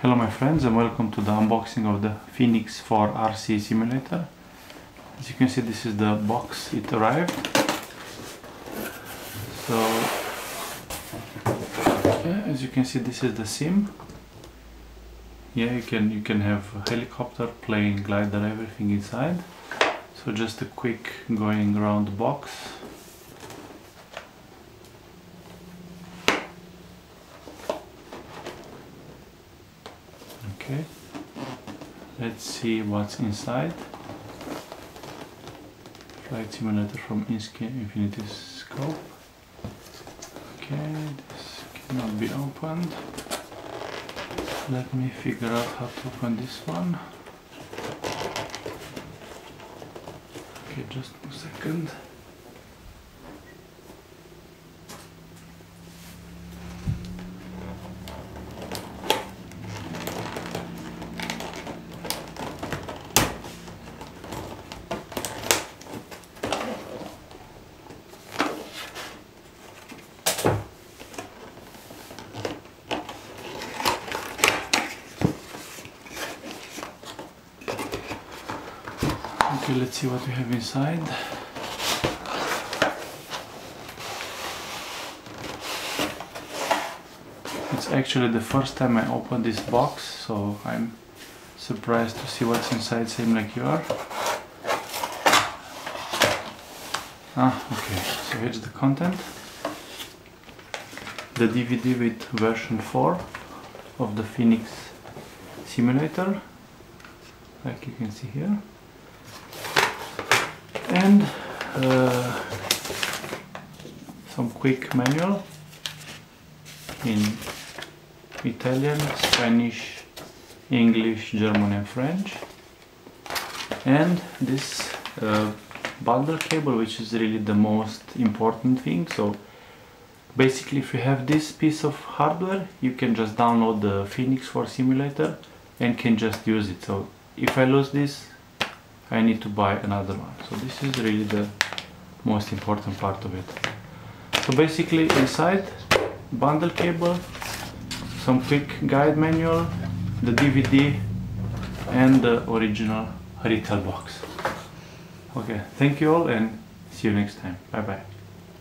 Hello my friends and welcome to the unboxing of the Phoenix 4 RC simulator. As you can see, this is the box it arrived. So yeah, as you can see, this is the sim. Yeah, you can have a helicopter, plane, glider, everything inside. So just a quick going around the box. Okay, let's see what's inside. Flight simulator from Infinity Scope. Okay, this cannot be opened. Let me figure out how to open this one. Okay, just a second. Okay, let's see what we have inside. It's actually the first time I open this box, so I'm surprised to see what's inside, same like you are. Okay, so here's the content. The DVD with version 4 of the Phoenix simulator, like you can see here. And some quick manual in Italian, Spanish, English, German and French, and this bundle cable, which is really the most important thing. So basically, if you have this piece of hardware, you can just download the Phoenix 4 simulator and can just use it. So if I lose this, I need to buy another one. So this is really the most important part of it. So basically, inside, bundle cable, some quick guide manual, the DVD and the original retail box. Okay, thank you all and see you next time. Bye bye.